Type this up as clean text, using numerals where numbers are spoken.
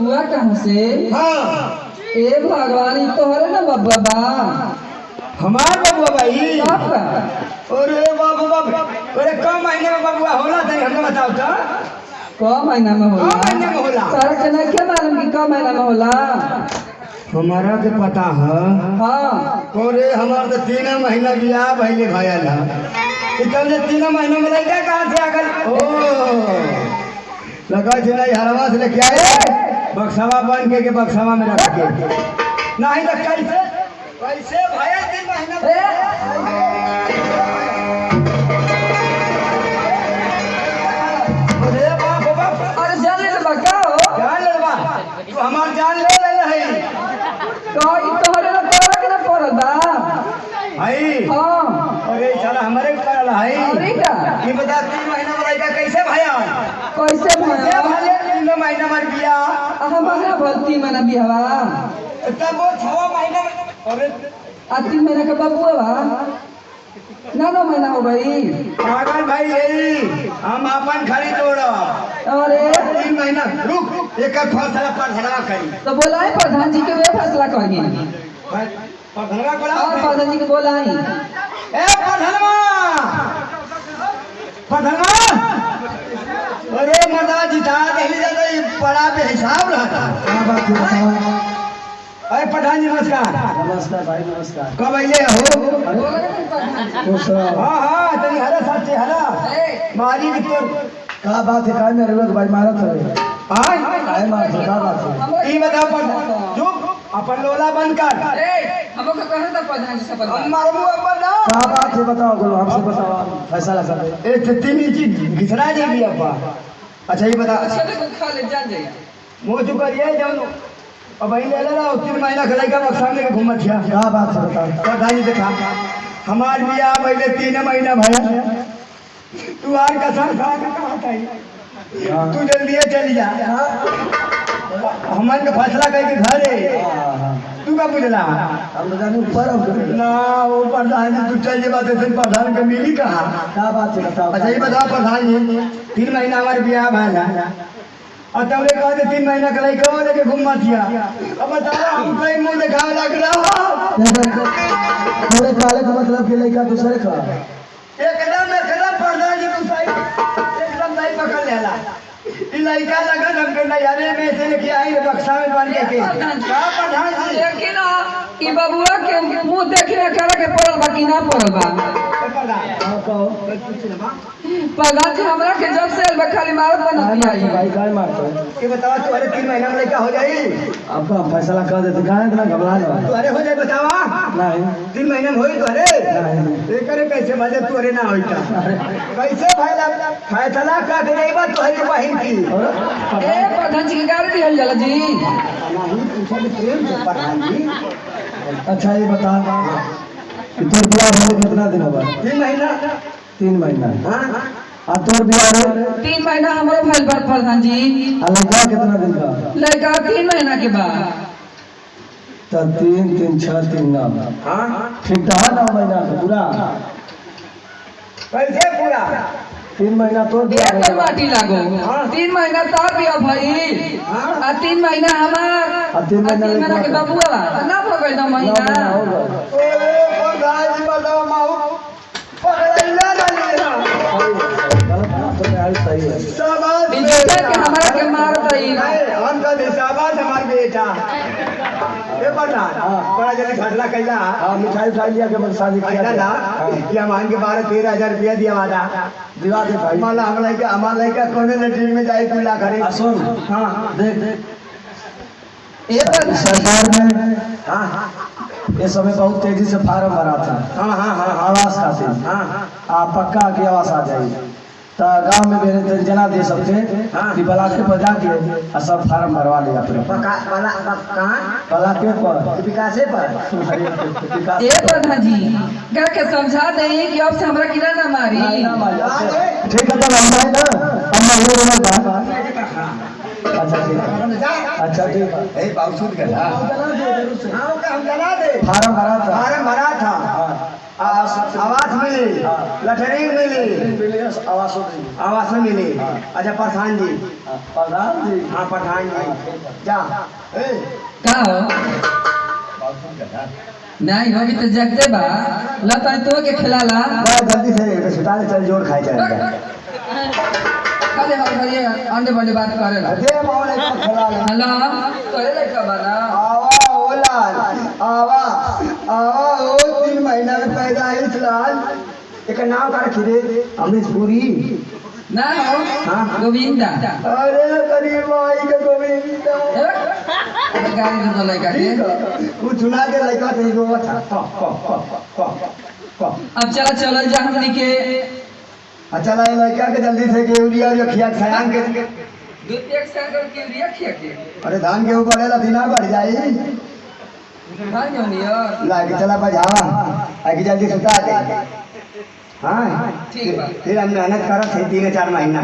बबुआ कहाँ से? हाँ ए भगवान ई तोहरे ना बबुआ बा? हमार बबुआ भाई। आपका? अरे बाबू बाबू, अरे कम महीने में बबुआ होला तनी हमको बताओ तो। क महीना में होला? क महीने में होला? तारा के नहीं क्या मालूम कि क महीना में होला? हमारा के पता है। हाँ अरे हमार तो 3 महीना बियाह भइले भयल है। इतने 3 महीने में लड़का कहाँ से आ गल? ओ लगा थे नहीं हरवा से लेके आए बक्सवा बन के बक्सवा में रख के नहीं तो कैसे कैसे भया 3 महीना अरे बाप बाप। अरे जान ले बा क्या हो? जान ले बा तू हमार जान ले है कह ई तोहरे ना तोरा के ना पड़ल बा? भाई। हाँ अरे साला हमारे को पड़ल है। अरे का ये बता 3 महीना में लड़का कैसे भया? कैसे भया? भले 3 महीना में बियाह हम बहरा भलती मना बिहवा तब वो 6 महीना में। अरे 3 महीना का बबुआ बा? 9 महीना हो गई। पागल भाई यही हम अपन खड़ी तोड़ब। अरे 3 महीना रुक एक फैसला पढ़ा करी तो बोलाई प्रधान जी के वे फैसला करी। पढ़ा कोला और प्रधान जी के बोलाई। ए पढ़लवा पढ़लवा। अरे मर्दा जिता देली जाता ये पढ़ा पे हिसाब रहता। क्या बात है बताओ। अरे प्रधान जी नमस्कार। नमस्कार भाई नमस्कार। कब अइले हो? खुश रहो। हाँ हाँ तनी हरा साथ से हरा मारी की तोर क्या बात है काय मेरे लोग भाई मारत है काय मारत है क्या बात है? ई बता पर चुप अपन लोला बंद कर। हमको कहना था प्रधान जी से हम मारू अपन ना। क्या बात है बताओ बोलो हमसे बताओ फैसला कर दे। ए तितनी चीज घिसरा दे भी अपा। अच्छा ये बता खा ले जान जाइए। मुंह चुप करिए जाओ अब भाई ले ले रहा 3 महीना के लड़का बक्सा में घूमत छिया। क्या बात है बताओ। प्रधान जी देखा हमार बियाह पहले 3 महीना भया तू आर कसम खा के कहा था तू जल्दी चल जा हमन का फैसला करके घरे तू का बुझला हम तो जाने ऊपर हम ना वो प्रधान जी तू चल जे बात है प्रधान के मिली कहा। क्या बात है बताओ। अच्छा ये बताओ प्रधान जी 3 महीना हमारे बियाह भैया और तब ले कहते 3 महीना का लड़का लेके घूमना थिया। अब बताओ हम कहीं मुंह दिखावे लग रहा थोड़े काले का मतलब कि लड़का दूसरे का एकदम प्रधान जी तू सही एकदम नहीं पकड़ लेला ई लड़का लगन हमके नजारे में से लेके आई बक्सा में बन के का प्रधान जी। लेकिन ई बबुआ के मुंह देखने करे के पड़ल बा कि ना पड़ल बा? हां कहो प्रधान जी हमरा के जब से आइल खाली मारत बना दिया। भाई काय मारते हो? ये बताओ तू अरे 3 महीना में लड़का हो जाई? आपका हम फैसला कर देते काहे इतना घबरा रहे हो? तू अरे हो जाए बतावा नहीं 3 महीने में होई तो अरे नहीं ये करे कैसे मजे तू अरे ना होई कैसे भाई फैसला का दे नहीं बात तो है बहन की। ए प्रधान जी के गाड़ी दिहल जाला जी। नहीं पूछा भी प्रेम से प्रधान जी। अच्छा ये बता कि तोर बियाह होने कितना दिन होगा? 3 महीना 3 महीना। हाँ आ तोर बियाह रे 3 महीना हमरो भइल बा प्रधान जी। आ लड़का कितना दिन का? लड़का 3 महीना के बाद। तो 3 3 6 3 9 हाँ ठीक था 9 महीना का पूरा। कैसे पूरा 3 महीना तोर एक बियाह तो होगा। माटी लागो 3 महीना तार बिया भई आ 3 महीना हमार आ 3 महीना 3 महीना के बबुआ बा त ना हो गइल 9 9 महीना। महीना होगा। ओए प्रधान जी बताओ माऊ पकड़ला ना लेना गलत बात तो यार सही है। शाबाश बेटा के हमरा के मारत आई। हम का शाबाश हमार बेटा। ए प्रधान बड़ा जल्दी फैसला कैला। हां मिठाई खा लिया के बस शादी किया कैला ना कि हम आन के 12-13 हजार रुपया दिया वादा दिवा दे भाई। माला हमारा लड़का कोने लेटरिन में जाए कुल्ला करे। सुन हाँ देख ए प्रधान सरकार ने हाँ ये समय बहुत तेजी से फार्म भरा था हाँ हाँ हाँ आवास खातिर। हाँ आ पक्का की आवास आ जाएगी तो गांव में मेरे जना दे सबके कि बलाके पर जाके आ सब फार्म भरवा लिया अपने कहाँ बलाके पर विकासे पर। विकास ए प्रधान जी गा के समझा दे कि अब से हमरा किना ना मारी। ठीक है तब हम ना हम ये रोना था। अच्छा ठीक है अच्छा ठीक है। ए बाबू सुन गया। हाँ हम जला दे फार्म भरा था। फार्म भरा था आवास मिली, लटरिंग मिली, आवास हो गई। आवास मिली। अच्छा प्रधान जी, प्रधान जी। हाँ प्रधान जी जा का हो नहीं अभी तो जगते बा लता तो के खिलाला जल्दी से सुटाले चल जोड़ खाए जाएगा। खाली हम करिए अंडे बंडे बात करे ला दे मावले का खिला ले। हेलो करे ले का बाना आवा ओ लाल, आवा ओ 3 महीना में पैदा है इस लाल। एक नाम का रखी दे अमरीश पुरी। ना हो हाँ। गोविंदा अरे गरीब आई के गोविंदा गाड़ी दे दो लड़का के वो चुना के लड़का से जो था अब चला चल जा हमनी के अच्छा ला लड़का के जल्दी से के यूरिया और खिया खायान के दो एक सागर के रिया खिया के अरे धान के ऊपर है दिना बढ़ जाई हां जोनिया लाके चला बजा आगे जल्दी सुता दे। हाँ ठीक बा फिर हम मेहनत करत है 3-4 महीना।